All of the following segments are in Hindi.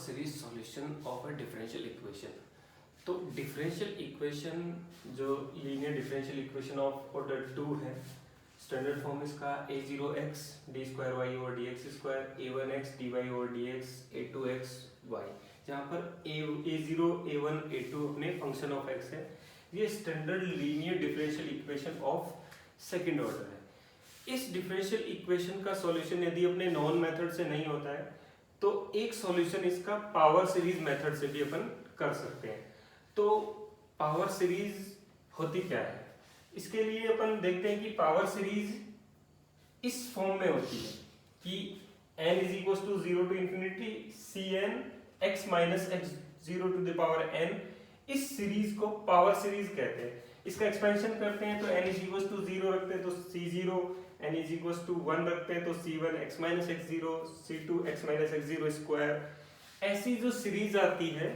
Series solution of a differential equation. तो डिफरेंशियल इक्वेशन जो linear differential equation of order 2 है, स्टैंडर्ड फॉर्म इसका a0x d2y over dx2 a1x dy over dx a2x y, जहाँ पर a0 a1 a2 अपने फंक्शन ऑफ x है। ये standard linear differential equation of second order है। इस डिफरेंशियल इक्वेशन का सॉल्यूशन यदि अपने नॉन मेथड से नहीं होता है तो एक सॉल्यूशन इसका पावर सीरीज मेथड से भी अपन कर सकते हैं। तो पावर सीरीज होती क्या है, इसके लिए अपन देखते हैं कि पावर सीरीज इस फॉर्म में होती है कि n is equal to 0 to infinity cn x minus x 0 to the power n। इस सीरीज को पावर सीरीज कहते हैं। इसका एक्सपेंशन करते हैं तो n इज इक्वल टू 0 रखते हैं तो c0, n is equal to 1 रखते हैं तो c1 x minus x0, c2 x minus x0 square. ऐसी जो सीरीज आती है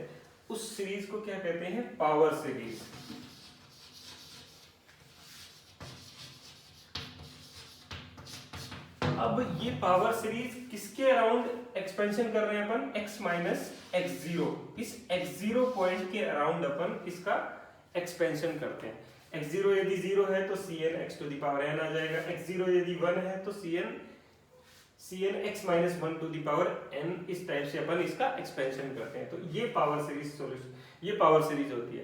उस सीरीज को क्या कहते हैं, पावर सीरीज। अब ये पावर सीरीज किसके अराउंड एक्सपेंशन कर रहे हैं अपन, x माइनस x0। इस x0 पॉइंट के अराउंड अपन इसका एक्सपेंशन करते हैं। x0 यदि 0 है तो cn x to the power n आ जाएगा, x0 यदि 1 है तो cn x minus 1 to the power n। इस टाइप से अपन इसका एक्सपेंशन करते हैं। तो ये पावर सीरीज सॉल्यूशन, ये पावर सीरीज होती है।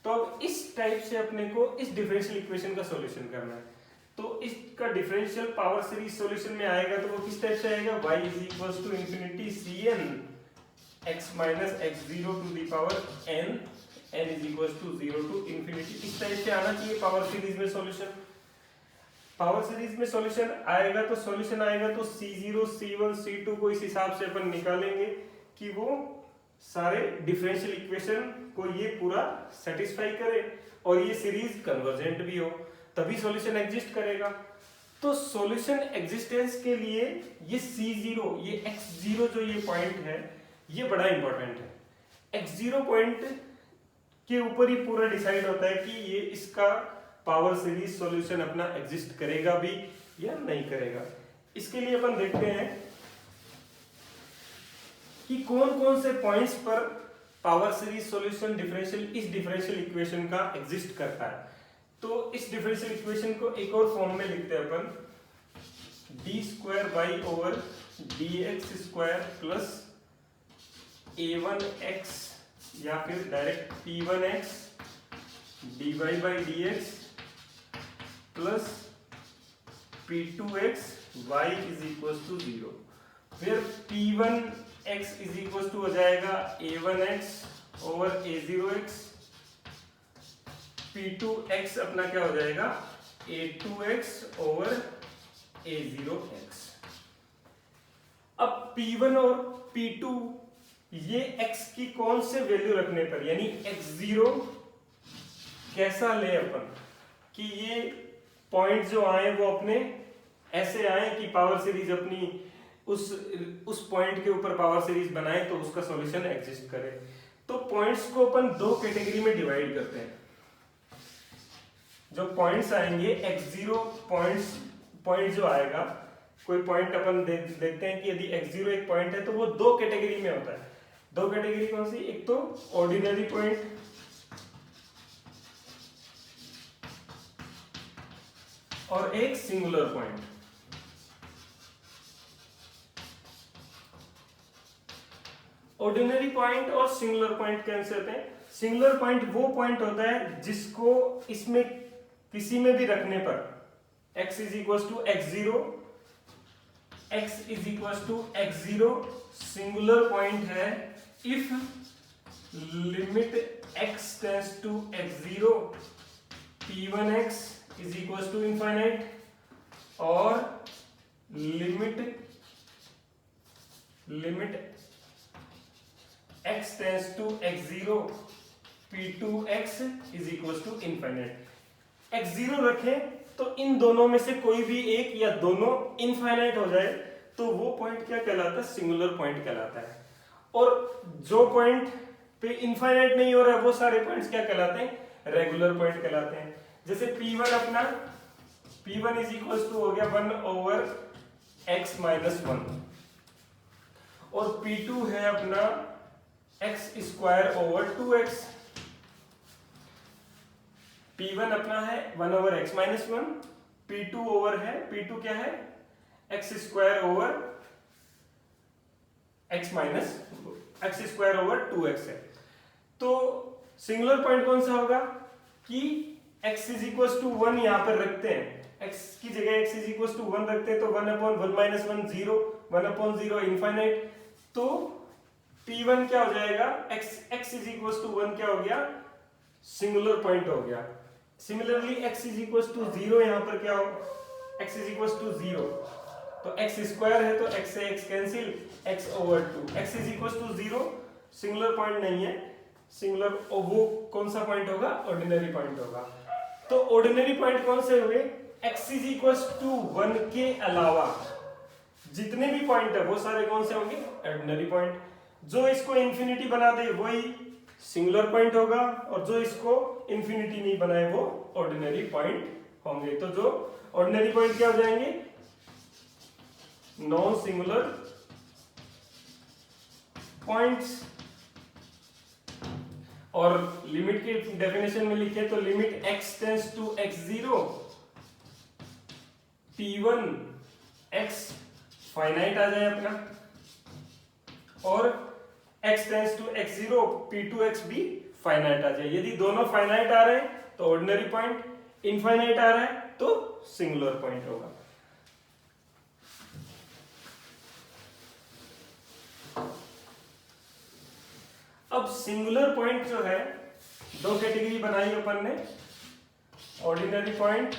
तो अब इस टाइप से अपने को इस डिफरेंशियल इक्वेशन का सॉल्यूशन करना है। तो इसका डिफरेंशियल पावर सीरीज सॉल्यूशन में आएगा तो वो किस टाइप से आएगा, y is equal to infinity cn x minus x0 to the power n, n is equal to 0 to infinity. इस टाइप से आना चाहिए पावर सीरीज में सॉल्यूशन। पावर सीरीज में सॉल्यूशन आएगा तो c0 c1 c2 को इस हिसाब से अपन निकालेंगे कि वो सारे डिफरेंशियल इक्वेशन को ये पूरा सेटिस्फाई करे और ये सीरीज कन्वर्जेंट भी हो, तभी सॉल्यूशन एग्जिस्ट करेगा। तो सॉल्यूशन एग्जिस्टेंस के लिए ये c0, ये x0 जो ये पॉइंट है ये बड़ा इंपॉर्टेंट है। x0 पॉइंट के ऊपर ही पूरा डिसाइड होता है कि ये इसका पावर सीरीज सॉल्यूशन अपना एग्जिस्ट करेगा भी या नहीं करेगा। इसके लिए अपन देखते हैं कि कौन कौन से पॉइंट्स पर पावर सीरीज सॉल्यूशन इस डिफरेंशियल इक्वेशन का एग्जिस्ट करता है। तो इस डिफरेंशियल इक्वेशन को एक और फॉर्म में लिखते हैं अपन, d2y over dx2 plus a1x या फिर direct p1x dy by dx plus p2x y is equal to 0। फिर p1x इज इक्वल टू हो जाएगा a1x ओवर a0x, p2x अपना क्या हो जाएगा a2x ओवर a0x। अब p1 और p2 ये x की कौन से वैल्यू रखने पर, यानी x0 कैसा ले अपन कि ये पॉइंट जो आए वो अपने ऐसे आए कि पावर सीरीज अपनी उस पॉइंट के ऊपर पावर सीरीज बनाए तो उसका सॉल्यूशन एग्जिस्ट करे। तो पॉइंट्स को अपन दो कैटेगरी में डिवाइड करते हैं। जो पॉइंट्स आएंगे x0 पॉइंट जो आएगा, कोई पॉइंट अपन देखते हैं कि यदि x0 एक पॉइंट है तो वो दो कैटेगरी में होता है। दो कैटेगरी कौन सी, एक तो ऑर्डिनरी पॉइंट और एक सिंगुलर पॉइंट। ऑर्डिनरी पॉइंट और सिंगुलर पॉइंट कैसे होते हैं, सिंगुलर पॉइंट वो पॉइंट होता है जिसको इसमें किसी में भी रखने पर x is equal to x0, x is equal to x0 singular point है if limit x tends to x0 p1x is equal to infinite और limit x tends to x0 p2x is equal to infinite. x0 रखें तो इन दोनों में से कोई भी एक या दोनों इनफाइनाइट हो जाए तो वो पॉइंट क्या कहलाता है, सिंगुलर पॉइंट कहलाता है। और जो पॉइंट पे इनफाइनाइट नहीं हो रहा है वो सारे पॉइंट्स क्या कहलाते हैं, रेगुलर पॉइंट कहलाते हैं। जैसे p1 अपना p1 इज इक्वल टू हो गया 1 ओवर x माइनस 1 और p2 है अपना x square over 2x। P1 अपना है 1 over x minus 1, P2 over है, P2 क्या है x square over x minus x square over 2x है। तो सिंगुलर पॉइंट कौन सा होगा कि x इज इक्वल टू 1 यहां पर रखते हैं, x की जगह x इज इक्वल टू 1 रखते हैं तो 1 अपॉन 1 माइनस 1 0, 1 अपॉन 0 इनफाइनाइट। तो P1 क्या हो जाएगा x इज इक्वल टू 1 क्या हो गया सिंगुलर पॉइंट हो गया। Similarly x is equal to 0 यहां पर क्या हो x इज इक्वल टू 0 तो x स्क्वायर है तो x से x cancel x over 2, x is equal to 0 singular point नहीं है, सिंगुलर वो कौन सा पॉइंट होगा ऑर्डिनरी पॉइंट होगा। तो ऑर्डिनरी पॉइंट कौन से हुए x इज इक्वल टू 1 के अलावा जितने भी पॉइंट है वो सारे कौन से होंगे ऑर्डिनरी पॉइंट। जो इसको इंफिनिटी बना दे वही सिंगुलर पॉइंट होगा और जो इसको इंफिनिटी नहीं बनाए वो ऑर्डिनरी पॉइंट होंगे। तो जो ऑर्डिनरी पॉइंट क्या हो जाएंगे नॉन सिंगुलर पॉइंट्स। और लिमिट की डेफिनेशन में लिखे तो limit x tends to x0 P1 x finite आ जाए अपना और x tends to x0 P2 x भी फाइनाइट आ जाए। यदि दोनों फाइनाइट आ रहे हैं तो ऑर्डिनरी पॉइंट, इनफाइनाइट आ रहा है तो सिंगुलर पॉइंट होगा। अब सिंगुलर पॉइंट जो है दो कैटेगरी बनाई अपन ने, ऑर्डिनरी पॉइंट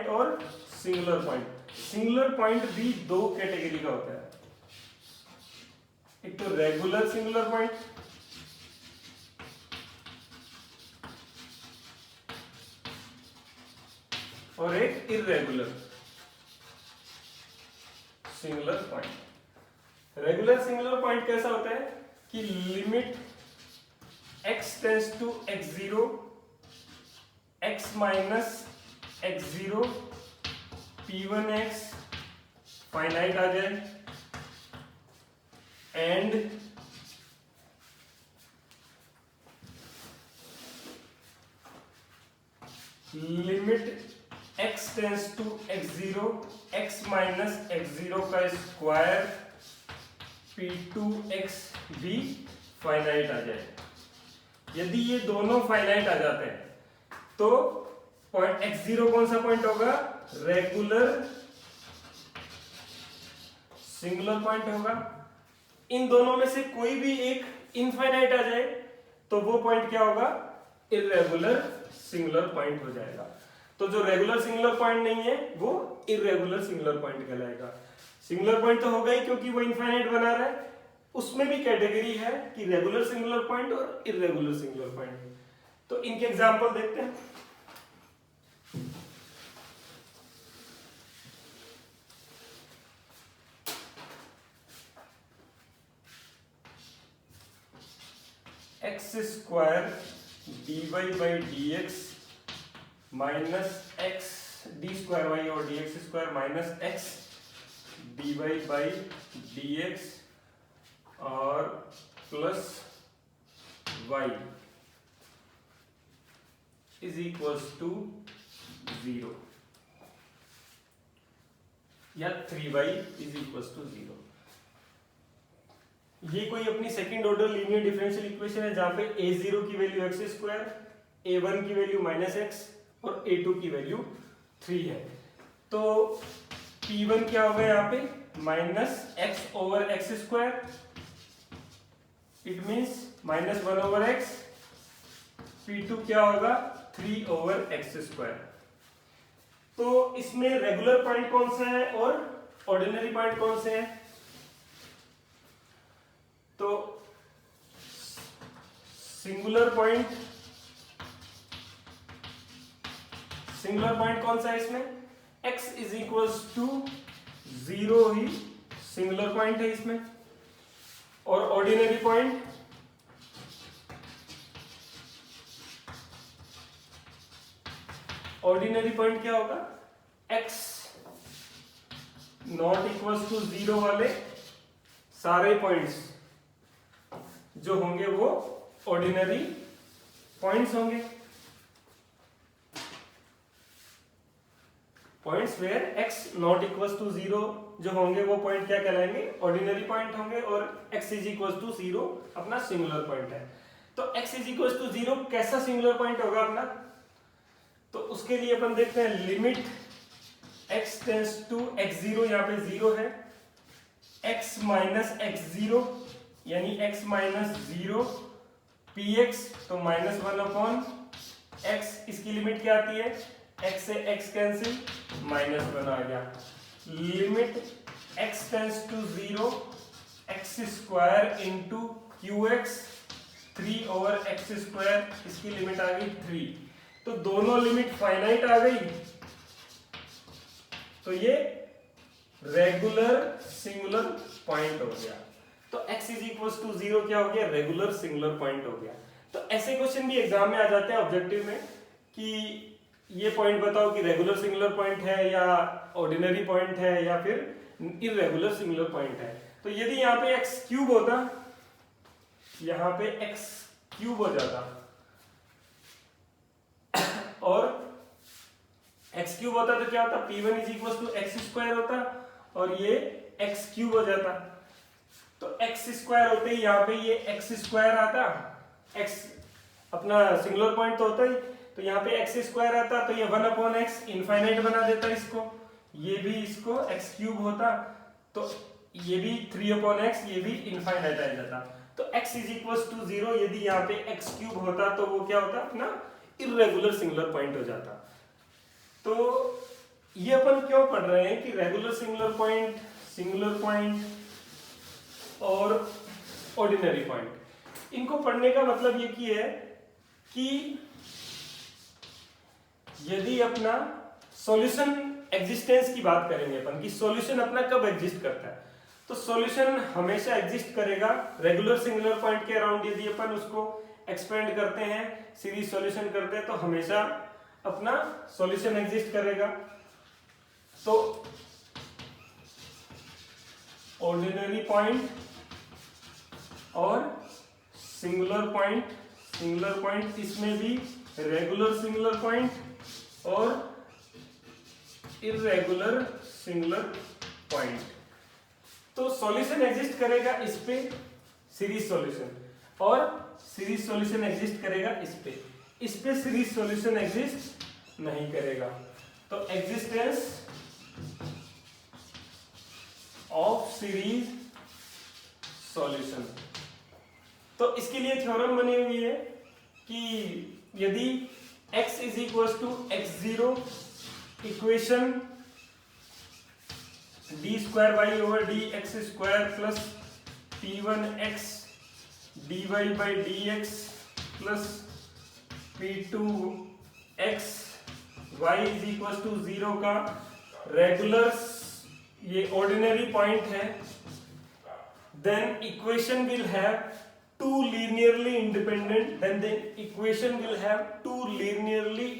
और सिंगुलर पॉइंट। सिंगुलर पॉइंट भी दो कैटेगरी का होता है, एक तो रेगुलर सिंगुलर पॉइंट और एक irregular singular point. Regular singular point कैसा होता है कि limit x tends to x0 x minus x0 P1x finite आ जाए and limit x tends to x0 x minus x0 का स्क्वायर P2x भी फाइनाइट आ जाए। यदि ये दोनों फाइनाइट आ जाते हैं तो पॉइंट x0 कौन सा पॉइंट होगा रेगुलर सिंगुलर पॉइंट होगा। इन दोनों में से कोई भी एक इनफाइनाइट आ जाए तो वो पॉइंट क्या होगा इर्रेगुलर सिंगुलर पॉइंट हो जाएगा। तो जो रेगुलर सिंगुलर पॉइंट नहीं है वो इर्रेगुलर सिंगुलर पॉइंट कहलाएगा। सिंगुलर पॉइंट तो होगा ही क्योंकि वो इनफाइनाइट बना रहा है, उसमें भी कैटेगरी है कि रेगुलर सिंगुलर पॉइंट और इर्रेगुलर सिंगुलर पॉइंट। तो इनके एग्जांपल देखते हैं। X square dy by D x minus x d square y और d x square minus x dy by D x और plus y is equals to 0 या 3y इज इक्वल्स टू 0। ये कोई अपनी second order linear differential equation है जहां पे a0 की वैल्यू x स्क्वायर, a1 की वैल्यू माइनस x और a2 की वैल्यू 3 है। तो p1 क्या होगा यहाँ पे minus x over x square, it means minus 1 over x। p2 क्या होगा 3 ओवर एक्स स्क्वायर। तो इसमें रेगुलर पॉइंट कौन सा है और ऑर्डिनरी पॉइंट कौन से है। तो सिंगुलर पॉइंट कौन सा है इसमें x इज इक्वल्स टू 0 ही सिंगुलर पॉइंट है इसमें। और ऑर्डिनरी पॉइंट क्या होगा x नॉट इक्वल्स टू 0 वाले सारे पॉइंट्स जो होंगे वो ऑर्डिनरी पॉइंट्स होंगे, points where x not equal to 0 जो होंगे वो पॉइंट क्या कहलाएंगे, ऑर्डिनरी पॉइंट होंगे, और x इज इक्वल टू 0 अपना सिंगुलर पॉइंट है। तो x इज इक्वल टू 0 कैसा सिंगुलर पॉइंट होगा अपना, तो उसके लिए अपन देखते हैं limit x tends to x0, यहाँ पे 0 है, x माइनस x0 यानी x माइनस 0 px, तो -1 अपॉन x, इसकी लिमिट क्या आती है, x से x कैंसिल, -1 आ गया। Limit x tends to 0 x square into qx 3 over x square, इसकी लिमिट आ गई 3। तो दोनों लिमिट फाइनाइट आ गई, तो ये रेगुलर सिंगुलर पॉइंट हो गया। तो x इज इक्वल टू 0 क्या हो गया, रेगुलर सिंगुलर पॉइंट हो गया। तो ऐसे क्वेश्चन भी एग्जाम में आ जाते हैं ऑब्जेक्टिव में कि ये पॉइंट बताओ कि रेगुलर सिंगुलर पॉइंट है या ऑर्डिनरी पॉइंट है या फिर इररेगुलर सिंगुलर पॉइंट है। तो यदि यहाँ पे x क्यूब होता, यहाँ पे x क्यूब हो जाता और x क्यूब होता तो क्या होता, p1 is equal to x square होता और ये x क्यूब हो जाता। तो x स्क्वायर होते ही यहाँ पे ये x स्क्वायर आता, x अपना सिंगुलर पॉइंट तो होता ही, तो यहाँ पे x स्क्वायर आता, तो ये 1 अपॉन x इनफाइनाइट बना देता इसको, ये भी इसको x क्यूब होता, तो ये भी 3 अपॉन x, ये भी इनफाइनाइट आ जाता। तो x इज इक्वल टू 0 यदि यहाँ पे x क्यूब होता तो वो क्या होता, अपना इररेगुलर सिंगुलर पॉइंट हो जाता। तो ये अपन क्यों पढ़ रहे हैं कि रेगुलर सिंगुलर पॉइंट और ऑर्डिनरी पॉइंट, इनको पढ़ने का मतलब ये की है कि यदि अपना सॉल्यूशन एग्जिस्टेंस की बात करेंगे अपन कि सॉल्यूशन अपना कब एग्जिस्ट करता है, तो सॉल्यूशन हमेशा एग्जिस्ट करेगा रेगुलर सिंगुलर पॉइंट के अराउंड। यदि अपन उसको एक्सपेंड करते हैं, सीरीज सॉल्यूशन करते हैं, तो हमेशा अपना सॉल्यूशन एग्जिस्ट करेगा। तो ऑर्डिनरी पॉइंट और सिंगुलर पॉइंट इसमें भी रेगुलर सिंगुलर पॉइंट और इररेगुलर सिंगुलर पॉइंट। तो सॉल्यूशन एग्जिस्ट करेगा इस पे सीरीज सॉल्यूशन, और सीरीज सॉल्यूशन एग्जिस्ट करेगा इस पे सीरीज सॉल्यूशन एग्जिस्ट नहीं करेगा। तो एग्जिस्टेंस ऑफ सीरीज सॉल्यूशन, तो इसके लिए थ्योरम बनी हुई है कि यदि x is equal to x0 equation D square Y over D x square plus p1x dy by D X plus p2x y is equal to 0 का रेगुलर ये ऑर्डिनरी पॉइंट है, then equation will have two linearly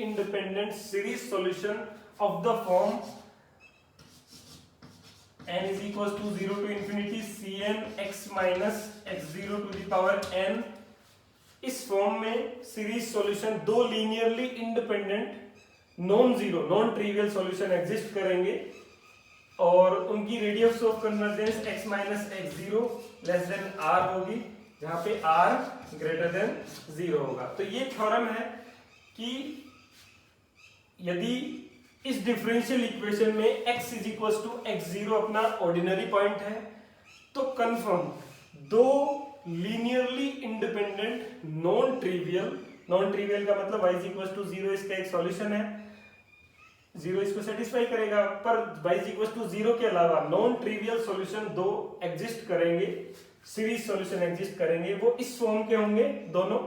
independent series solution of the form n is equals to 0 to infinity cn x minus x0 to the power n। इस फॉर्म में सीरीज सॉल्यूशन दो linearly independent non trivial solution exist करेंगे और उनकी radius of convergence x minus x0 less than r होगी, जहां पे r ग्रेटर देन 0 होगा। तो ये थ्योरम है कि यदि इस डिफरेंशियल इक्वेशन में x is equal to x0 अपना ऑर्डिनरी पॉइंट है, तो कंफर्म दो लीनियरली इंडिपेंडेंट नॉन ट्रिवियल का मतलब y इज इक्वल टू 0 इसका एक सॉल्यूशन है, 0 इसको सेटिस्फाई करेगा, पर y इज इक्वल टू 0 के अलावा नॉन ट्रिवियल सॉल्यूशन दो एग्जिस्ट करेंगे, सीरीज सॉल्यूशन एग्जिस्ट करेंगे। वो इस फॉर्म के होंगे दोनों,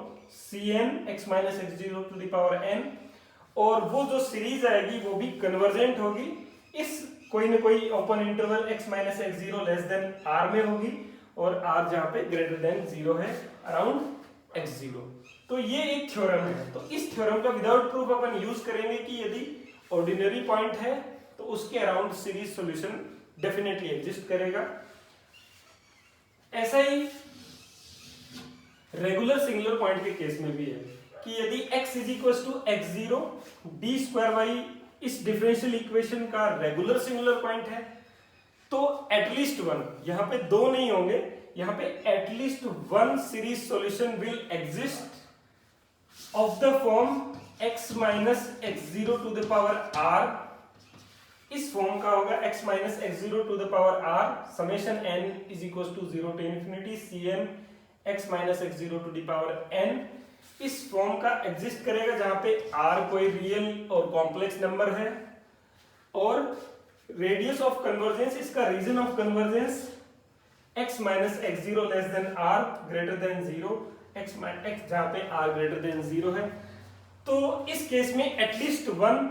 cn x minus x0 to the power n, और वो जो सीरीज आएगी वो भी कन्वर्जेंट होगी इस कोई ना कोई open interval x minus x0 less than r में होगी, और r जहां पे ग्रेटर देन 0 है अराउंड x0। तो ये एक थ्योरम है। तो इस थ्योरम का विदाउट प्रूफ अपन यूज करेंगे कि यदि ऑर्डिनरी पॉइंट है तो उसके around series solution definitely exist करेगा। ऐसा ही रेगुलर सिंगुलर पॉइंट के केस में भी है कि यदि x is equal to x0 D square Y इस डिफरेंशियल इक्वेशन का रेगुलर सिंगुलर पॉइंट है, तो एटलीस्ट वन, यहां पे दो नहीं होंगे, यहां पे at least one series solution will exist of the form x minus x0 to the power r। इस फॉर्म का होगा x minus x0 to the power r summation n is equal to 0 to infinity cn x minus x0 to the power n। इस फॉर्म का एग्जिस्ट करेगा जहां पे r कोई रियल और कॉम्प्लेक्स नंबर है, और रेडियस ऑफ कन्वर्जेंस, इसका region of convergence x minus x0 less than r greater than 0, x जहां पे r ग्रेटर देन 0 है। तो इस केस में at least one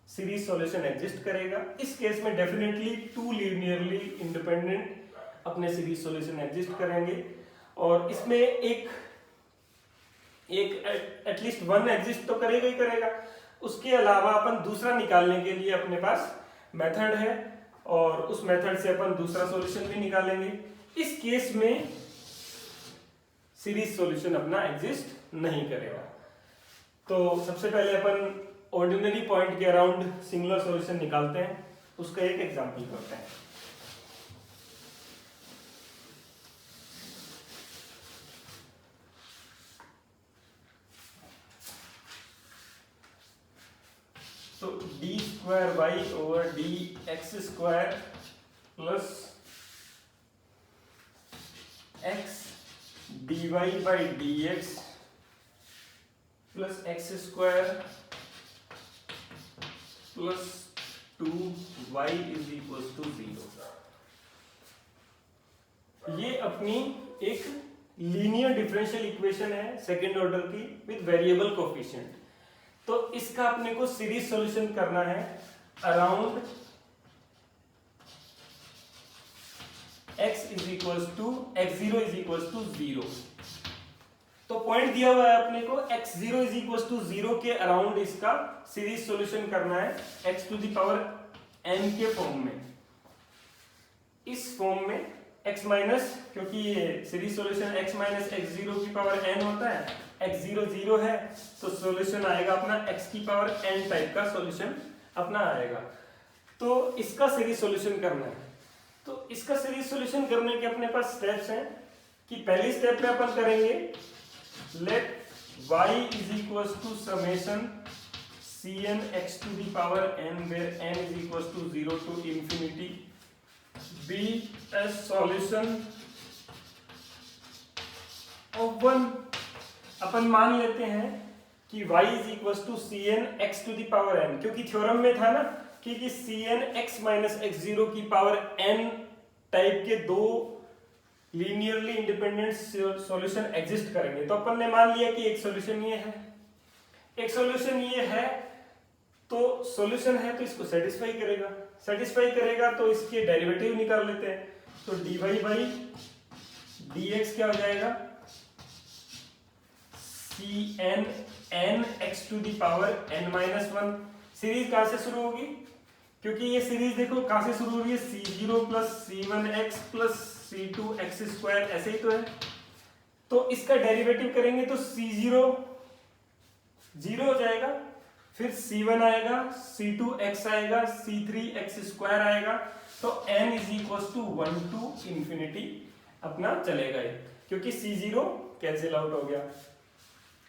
series solution exist करेगा। इस केस में डेफिनेटली टू लीनियरली इंडिपेंडेंट अपने सीरीज सॉल्यूशन एग्जिस्ट करेंगे, और इसमें एक एटलीस्ट वन एग्जिस्ट तो करेगा ही करेगा। उसके अलावा अपन दूसरा निकालने के लिए अपने पास मेथड है, और उस मेथड से अपन दूसरा सॉल्यूशन भी निकालेंगे। इस केस में सीरीज सॉल्यूशन अपना एग्जिस्ट नहीं करेगा। तो सबसे पहले अपन ऑर्डिनरी पॉइंट के अराउंड सिंगुलर सॉल्यूशन निकालते हैं, उसका एक एग्जांपल करते हैं। तो D square Y over D x square plus X D Y by D X plus X square plus 2y is equal to 0। ये अपनी एक लीनियर डिफरेंशियल इक्वेशन है सेकेंड ऑर्डर की विद वेरिएबल कोफिशिएंट। तो इसका अपने को सीरीज सॉल्यूशन करना है around x is equal to x0 is equal to 0। तो पॉइंट दिया हुआ है अपने को x0 इज इक्वल टू 0 के अराउंड इसका सीरीज सॉल्यूशन करना है x to the power n के फॉर्म में। इस फॉर्म में x माइनस, क्योंकि ये series solution x minus x0 की पावर n होता है, x0 0 है, तो सॉल्यूशन आएगा अपना x की पावर n टाइप का सॉल्यूशन अपना आएगा। तो इसका सीरीज सॉल्यूशन करना है। तो इसका सीरीज सॉल्यूशन करने के अपने पास स्टेप्स हैं कि पहली स्टेप पे अपन करेंगे let y is equals to summation cn x to the power n where n is equals to 0 to infinity be a solution of 1। अपन मान लेते हैं कि y is equals to cn x to the power n, क्योंकि थ्योरम में था ना कि cn x माइनस x0 की पावर n टाइप के दो लीनियरली इंडिपेंडेंट सॉल्यूशन एग्जिस्ट करेंगे। तो अपन ने मान लिया कि एक सॉल्यूशन ये है, एक सॉल्यूशन ये है, तो सॉल्यूशन है तो इसको सेटिस्फाई करेगा, सेटिस्फाई करेगा तो इसके डेरिवेटिव निकाल लेते हैं। तो dy बाई dx क्या हो जाएगा, cn n x to the power n minus 1। Series कहां से शुरू होगी, क्योंकि ये सीरीज देखो कहां से शुरू हो रही है, c0 plus c1x plus c2x square, ऐसे ही तो है। तो इसका डेरिवेटिव करेंगे तो c0 0 हो जाएगा, फिर c1 आएगा, c2x आएगा, c3x स्क्वायर आएगा, तो n is equal to 1 to infinity अपना चलेगा ये, क्योंकि c0 कैंसिल आउट हो गया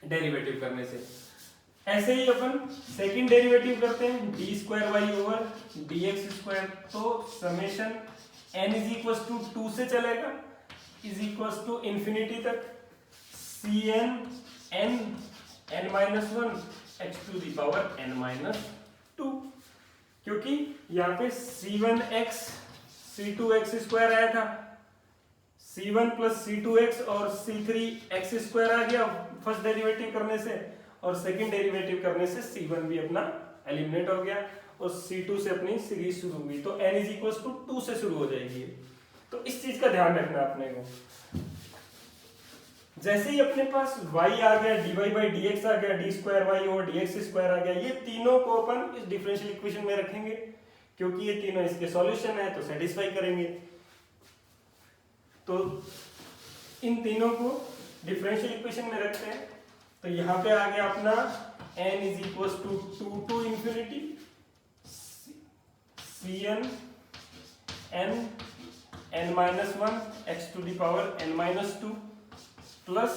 डेरिवेटिव करने से। ऐसे ही अपन सेकंड डेरिवेटिव करते हैं d square Y over D x square. तो summation n is equal to 2 से चलेगा इज इक्वल टू इंफिनिटी तक cn n minus 1 x to the power n minus 2, क्योंकि यहाँ पे c1x c2x स्क्वायर आया था, c1 प्लस c2x और c3x स्क्वायर आ गया फर्स्ट डेरिवेटिव करने से, और सेकंड डेरिवेटिव करने से c1 भी अपना एलिमिनेट हो गया और c2 से अपनी सीरीज शुरू हुई। तो n इज इक्वल टू 2 से शुरू हो जाएगी। तो इस चीज का ध्यान रखना अपने को। जैसे ही अपने पास y आ गया, dy बाई dx आ गया, d square Y over dx square आ गया, ये तीनों को अपन इस डिफरेंशियल इक्वेशन में रखेंगे, क्योंकि ये तीनों इसके सॉल्यूशन है तो सेटिस्फाई करेंगे। तो इन तीनों को डिफरेंशियल इक्वेशन में रखते हैं। तो यहाँ पे आ गया अपना n is equal to 2 to infinity Cn n minus 1 x to the power n minus 2 plus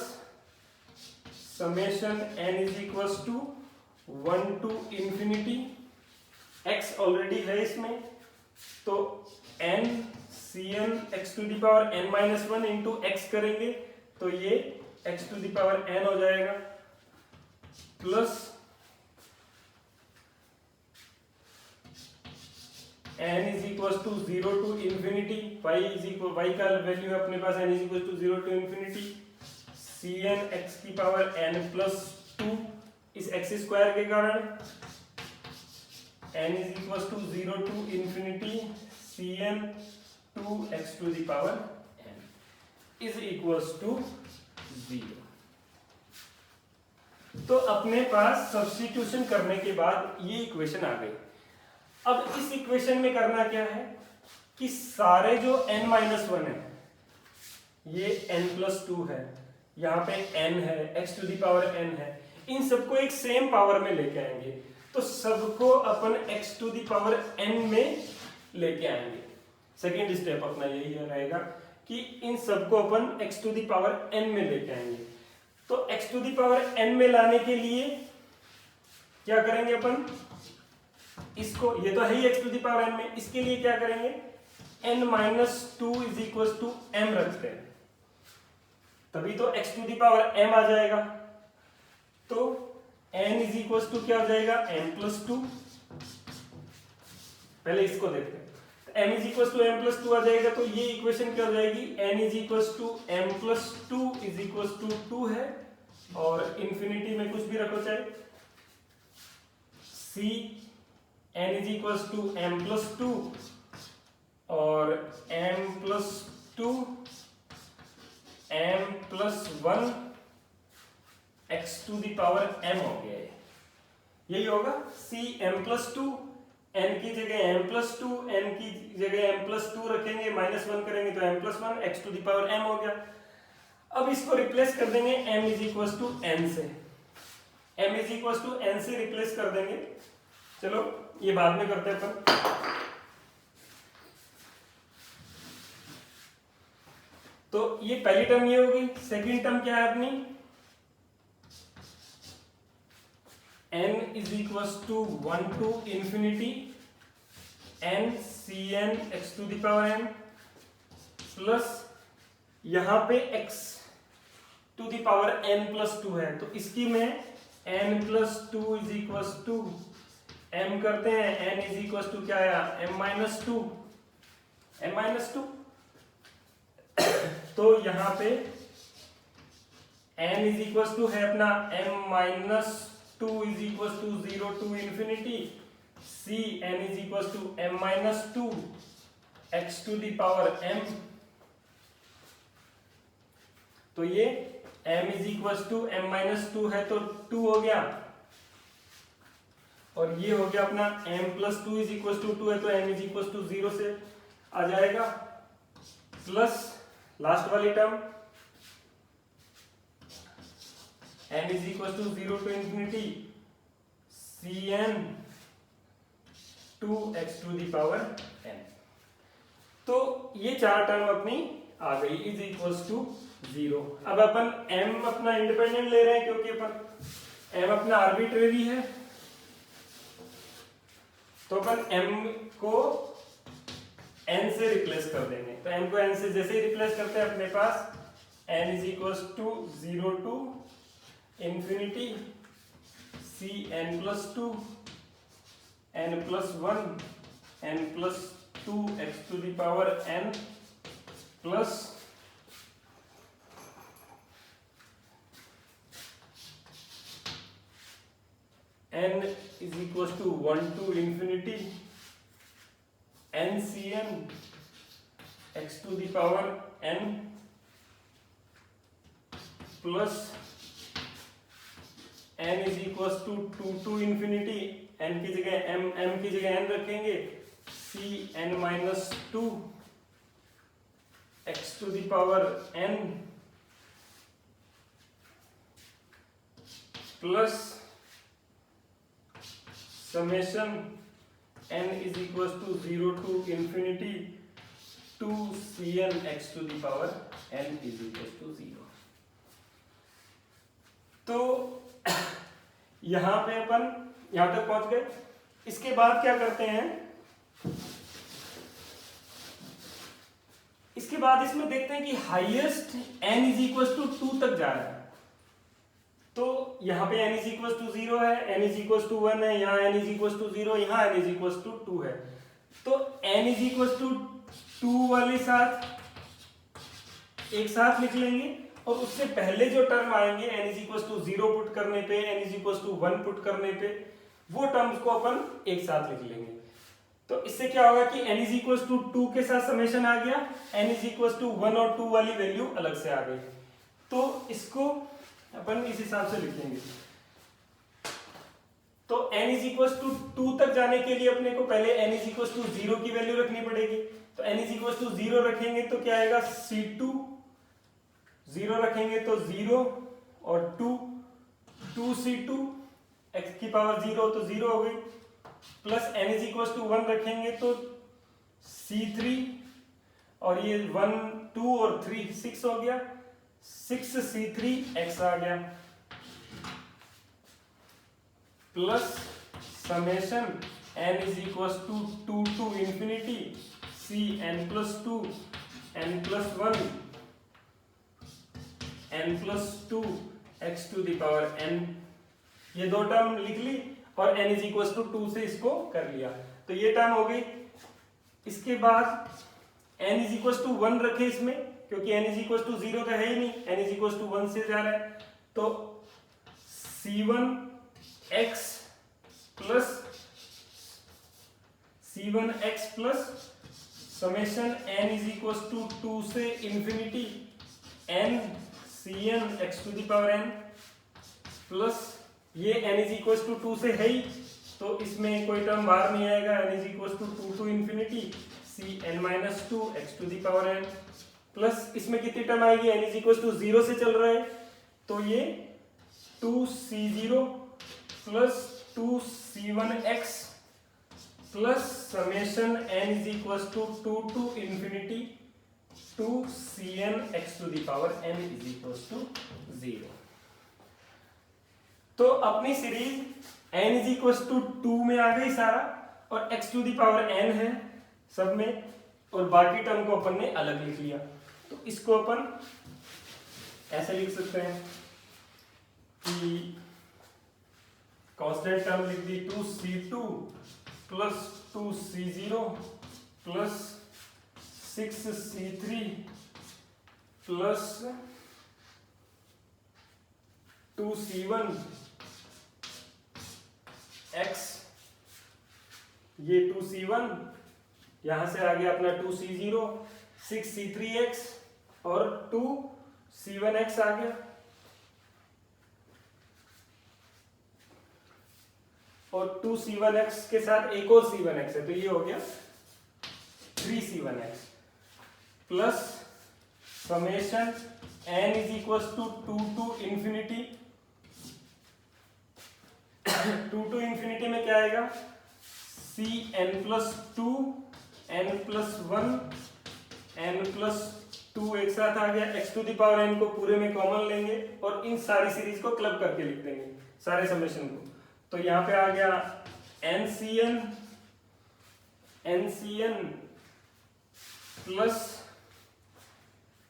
summation n is equal to 1 to infinity x already है इसमें, तो n Cn x to the power n minus 1 into x करेंगे तो ये x to the power n हो जाएगा, plus n is equal to 0 to infinity y का वैल्यू है अपने पास n is equal to 0 to infinity Cn x की पावर n प्लस 2 इस x स्क्वायर के कारण n is equal to 0 to infinity Cn 2x to the power n is equal to 0। तो अपने पास सब्स्टिट्यूशन करने के बाद ये इक्वेशन आ गई। अब इस इक्वेशन में करना क्या है कि सारे जो n माइनस 1 है, ये n प्लस 2 है, यहाँ पे n है, x to the power n है, इन सबको एक सेम पावर में लेके आएंगे। तो सबको अपन x to the power n में लेके आएंगे। सेकेंड स्टेप अपना यही रहेगा कि इन सबको अपन x to the power n में लेके आएंगे। तो x to the power n में लाने के लिए क्या करेंगे अपन, इसको, ये तो है ही x to the power n में, इसके लिए क्या करेंगे n minus 2 is equal to m रखते हैं, तभी तो x to the power m आ जाएगा। तो n इज इक्वल टू क्या हो जाएगा m प्लस 2, पहले इसको देखते हैं, m is equal to m plus 2 आ जाएगा। तो ये इक्वेशन क्या हो जाएगी, n is equal to m plus 2 is equal to 2 है, और इंफिनिटी में कुछ भी रखो चाहे, c n is equal to m plus 2 और m plus 2 m plus 1 x to the power m हो गया है, यही होगा c m प्लस 2, n की जगह m प्लस 2, n की जगह m प्लस 2 रखेंगे, माइनस 1 करेंगे तो m plus 1 x to the power m हो गया। अब इसको रिप्लेस कर देंगे m is equal to n से, m is equal to n से रिप्लेस कर देंगे। चलो ये बाद में करते हैं अपन। तो ये पहली टर्म ये हो गई। सेकेंड टर्म क्या है अपनी, n is equal to 1 to infinity n Cn x to the power n plus यहां पे x to the power n plus 2 है, तो इसकी में n plus 2 is equal to m करते हैं, n इज इक्वल टू क्या आया m माइनस 2, m माइनस 2। तो यहां पे n इज इक्वल टू है अपना m minus 2 is equal to 0 to infinity c n is equal to m minus 2 x to the power m। तो ये m is equal to m minus 2 है तो 2 हो गया, और ये हो गया अपना m plus 2 is equal to 2 है तो m इज इक्वल टू 0 से आ जाएगा, प्लस लास्ट वाली term n is equal to 0 to infinity Cn 2x to the power n। तो ये चार टर्म अपनी आ गई इज इक्वल टू 0। अब अपन m अपना इंडिपेंडेंट ले रहे हैं क्योंकि अपन m अपना आर्बिट्रेरी है, तो अपन m को n से रिप्लेस कर देंगे। तो m को n से जैसे ही रिप्लेस करते हैं अपने पास n is equal to 0 to infinity c n plus 2 n plus 1 n plus 2 x to the power n plus n is equals to 1 to infinity ncn x to the power n plus n is equals to 2 to infinity, n की जगह m की जगह n रखेंगे, c n minus 2 x to the power n plus summation n is equal to 0 to infinity 2Cn x to the power n is equal to 0। तो यहां पे अपन यहां तक पहुंच गए। इसके बाद क्या करते हैं, इसके बाद इसमें देखते हैं कि highest n is equal to 2 तक जा रहा है। तो यहाँ पे n इज इक्वल टू 0 है, n इज इक्वल टू 1 है, यहाँ n इज इक्वल टू 0, यहाँ n इज इक्वल टू 2 है। तो n इज इक्वल टू 2 वाले साथ एक साथ लिख लेंगे और उससे पहले जो टर्म आएंगे n is equal to 0 put करने पे, n is equal to 1 put करने पे, वो टर्म्स को अपन एक साथ लिख लेंगे। तो इससे क्या होगा कि n इज इक्वल टू 2 के साथ समेशन आ गया, n इज इक्वल टू 1 और 2 वाली वैल्यू अलग से आ गई। तो इसको अपन इस हिसाब से लिखेंगे। तो n इज इक्वल टू 2 तक जाने के लिए अपने को पहले n इज इक्वल टू 0 की वैल्यू रखनी पड़ेगी। तो n इज इक्वल टू 0 रखेंगे तो क्या आएगा, C2, 0 रखेंगे तो 0 और 2C2 x की पावर 0 तो 0 हो गई, plus n is equal to 1 रखेंगे तो C3 और ये 1 2 और 3 6 हो गया, 6C3x आ गया, plus summation n is equal to 2 to infinity Cn plus 2 n plus 1 n plus 2 x to the power n। ये दो टर्म लिख ली और n इज इक्वल टू 2 से इसको कर लिया, तो ये टर्म हो गई। इसके बाद n इज इक्वल टू 1 रखे इसमें, क्योंकि n इज इक्वल टू 0 तो है ही नहीं, n इज इक्वल टू 1 से जा रहा है। तो C1x plus summation n is equal to 2 से infinity n Cn x to the power n, plus ये n इज इक्वल टू 2 से है ही, तो इसमें कोई टर्म बाहर नहीं आएगा, n is equal to 2 to infinity Cn minus 2 x to the power n, plus इसमें कितनी टर्म आएगी, n इज इक्वल टू 0 से चल रहा है, तो ये 2C0 plus 2C1x plus summation n is equal to 2 to infinity 2Cn x to the power n is equal to 0। तो अपनी series n is equal to 2 में आ गई सारा, और x to the power n है सब में, और बाकी टर्म को अपन ने अलग लिख लिया। तो इसको अपन ऐसे लिख सकते हैं कि कांस्टेंट टर्म लिख दी 2C2 plus 2C0 plus 6C3 plus 2C1 x, ये 2C1 यहां से आ गया अपना 2C0, 6C3x और 2C1x आ गया, और 2C1x के साथ एक और C1x है, तो ये हो गया 3C1x plus summation n is equal to 2 to infinity 2 to infinity में क्या आएगा, Cn plus 2 n plus 1 n plus 2 एक साथ आ गया, x to the power n को पूरे में कॉमन लेंगे और इन सारी सीरीज को क्लब करके लिख देंगे सारे समेशन को। तो यहाँ पे आ गया NCN plus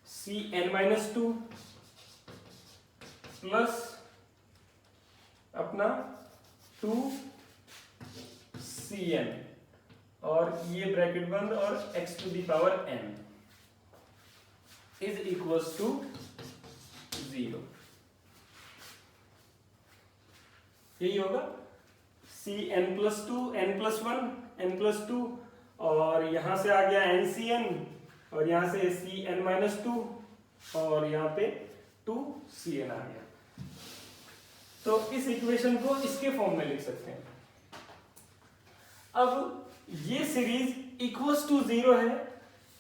Cn minus 2 plus अपना 2Cn और ये ब्रैकेट बंद और x to the power n is equals to 0। यही होगा Cn plus 2 n plus 1 n plus 2 और यहां से आ गया NCN और यहां से Cn माइनस 2 और यहां पे 2Cn आ गया। तो इस इक्वेशन को इसके फॉर्म में लिख सकते हैं। अब ये सीरीज इक्वल्स टू 0 है,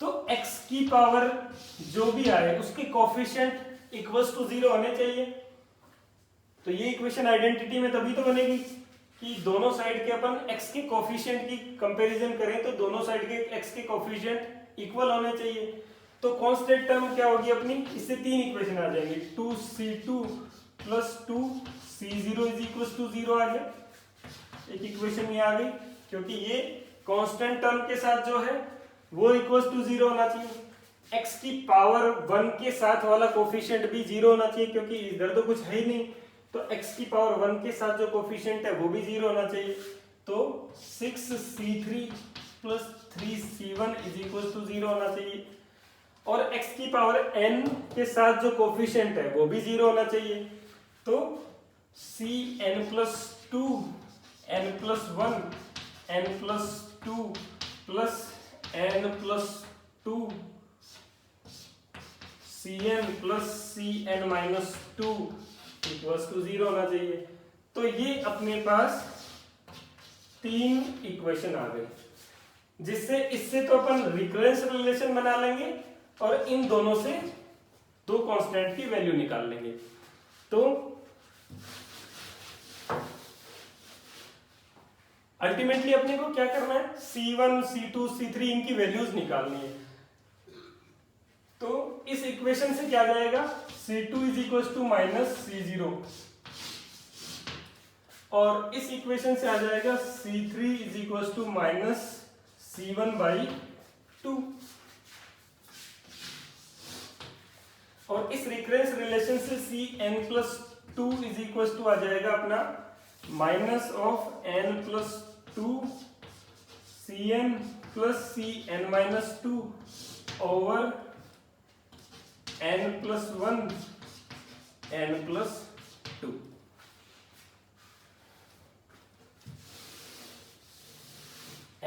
तो x की पावर जो भी आए उसके कोफिशिएंट इक्वल्स टू 0 होने चाहिए। तो ये इक्वेशन आइडेंटिटी में तभी तो बनेगी कि दोनों साइड के अपन x के कोफिशिएंट की कंपैरिजन करें तो दोनों साइड के x के कोफिशिएंट इक्वल होने चाहिए। तो कांस्टेंट टर्म क्या होगी अपनी, इससे तीन इक्वेशन आ जाएंगी, 2c2 plus 2c0 is equal to 0 आ गया, एक इक्वेशन ये आ गई, क्योंकि ये कांस्टेंट टर्म के साथ जो है वो इक्वल टू 0 होना चाहिए। x की पावर 1 के साथ वाला कोफिशिएंट भी 0 होना चाहिए, क्योंकि इधर तो कुछ है ही नहीं, तो x की पावर 1 के साथ जो कोफिशिएंट है वो भी 0 होना चाहिए। तो 6c3 plus 3c1 is equal to 0 होना चाहिए, और x की पावर n के साथ जो कोफिशिएंट है वो भी 0 होना चाहिए। तो cn plus 2 n plus 1 n plus 2 plus n plus 2 cn plus cn minus 2 equals to 0 होना चाहिए। तो ये अपने पास तीन इक्वेशन आ गई, जिससे इससे तो अपन रिकरेंस रिलेशन बना लेंगे और इन दोनों से दो कांस्टेंट की वैल्यू निकाल लेंगे। तो अल्टीमेटली अपने को क्या करना है, C1, C2, C3 इनकी वैल्यूज निकालनी है। तो इस इक्वेशन से क्या जाएगा, C2 is equal to minus C0, और इस इक्वेशन से आ जाएगा C3 is equal to minus C1 by 2, और इस रिकरेंस रिलेशन से Cn plus 2 is equal to आ जाएगा अपना minus of n plus 2 Cn plus Cn minus 2 over n plus 1 n plus 2।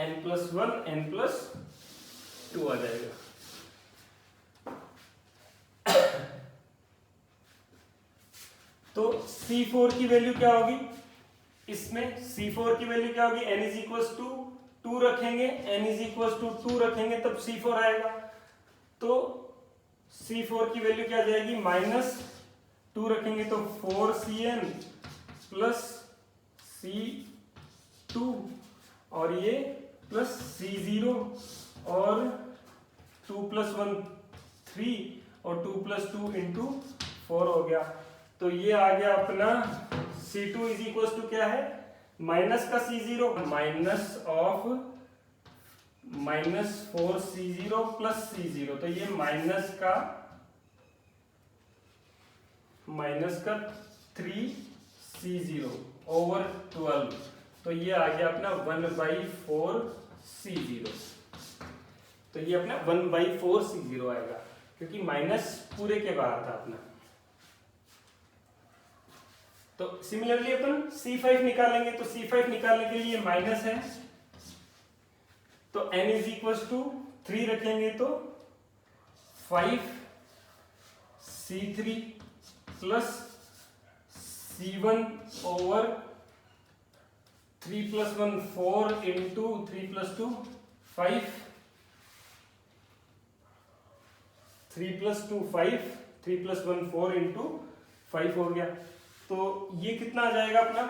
n plus 1 n plus 2 आ जाएगा। तो C4 की वैल्यू क्या होगी, इसमें C4 की वैल्यू क्या होगी, n इज इक्वल टू 2 रखेंगे, n इज इक्वल टू 2 रखेंगे तब C4 आएगा। तो C4 की वैल्यू क्या आ जाएगी, माइनस 2 रखेंगे तो 4Cn प्लस C2 और ये प्लस C0 और 2 प्लस 1 3 और 2 प्लस 2 इंटू 4 हो गया। तो ये आ गया अपना C2 इज इक्वल टू क्या है, माइनस का C0 minus of minus 4C0 plus C0, तो ये माइनस का 3C0 ओवर 12, तो ये आ गया अपना 1/4C0। तो ये अपना 1/4C0 आएगा, क्योंकि माइनस पूरे के बाहर था अपना। तो सिमिलरली अपन C5 निकालेंगे, तो C5 निकालने के लिए माइनस है, तो n इज इक्वल टू 3 रखेंगे तो 5C3 plus C1 over 3 plus 1 4 into 3 plus 2 5, 3 plus 2 5, 3 plus 1 4 into 5 हो गया। तो ये कितना आ जाएगा अपना,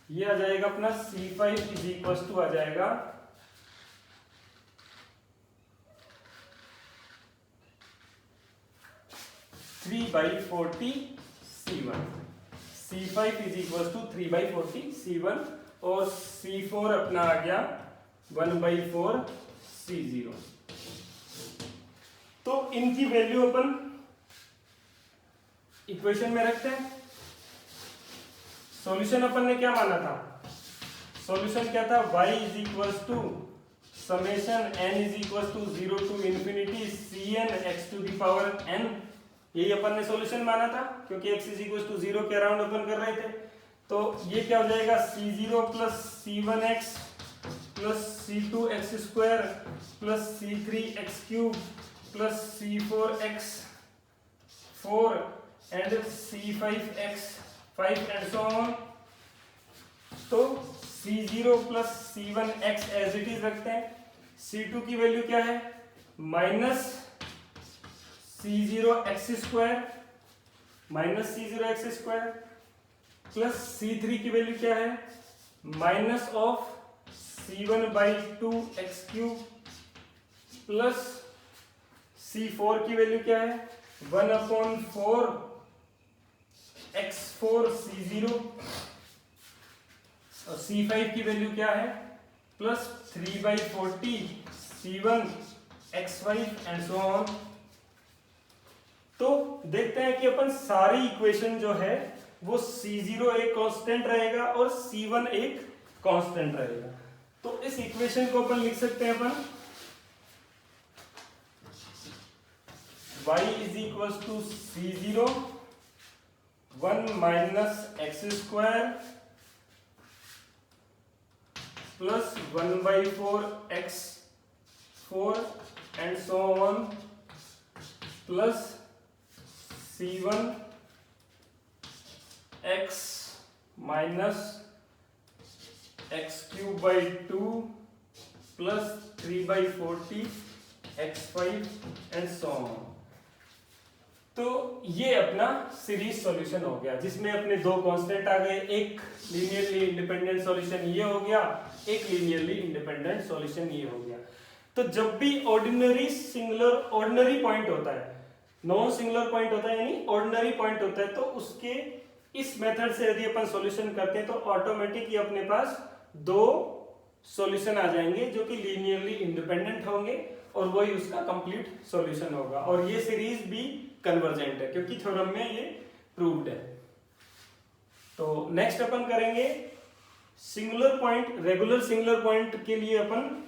ये आ जाएगा अपना C5 इज इक्वल टू आ जाएगा 3/40 C1। C5 is equal to 3/40 C1 और C4 अपना आ गया 1/4 C0। तो इनकी वैल्यू अपन इक्वेशन में रखते हैं। सॉल्यूशन अपन ने क्या माना था, सॉल्यूशन क्या था, y is equal to summation n is equal to 0 to infinity Cn x to the power n, यही अपन ने सॉल्यूशन माना था, क्योंकि x इज इक्वल टू 0 के अराउंड अपन कर रहे थे। तो ये क्या हो जाएगा, C0 plus C1x plus C2x square plus C3x cube plus C4x 4 and C5x 5 and so on. तो C0 plus C1x as it is रखते हैं। C2 की वैल्यू क्या है, minus C0 x square minus C0 x square plus C3 की वैल्यू क्या है, minus of C1 by 2 x cube plus C4 की वैल्यू क्या है, 1/4 x4 C0 और C5 की वैल्यू क्या है, plus 3/40 C1 x5 and so on. तो देखते हैं कि अपन सारी इक्वेशन जो है वो C0 एक कांस्टेंट रहेगा और C1 एक कांस्टेंट रहेगा। तो इस इक्वेशन को अपन लिख सकते हैं अपन y is equal to C0 1 minus x square plus 1/4 x4 and so on plus C1 x minus x cube by 2 plus 3/40 x5 and so on. तो ये अपना सीरीज सॉल्यूशन हो गया जिसमें अपने दो कांस्टेंट आ गए, एक लीनियरली इंडिपेंडेंट सॉल्यूशन ये हो गया, एक लीनियरली इंडिपेंडेंट सॉल्यूशन ये हो गया। तो जब भी ऑर्डिनरी पॉइंट होता है, नॉन सिंगुलर पॉइंट होता है यानी ऑर्डिनरी पॉइंट होता है, तो उसके इस मेथड से यदि अपन सॉल्यूशन करते हैं तो ऑटोमेटिक ही अपने पास दो सॉल्यूशन आ जाएंगे जो कि लीनियरली इंडिपेंडेंट होंगे और वही उसका कंप्लीट सॉल्यूशन होगा। और ये सीरीज भी कन्वर्जेंट है क्योंकि थ्योरम में ये प्रूव्ड है। तो नेक्स्ट अपन करेंगे singular point, regular singular point के लिए अपन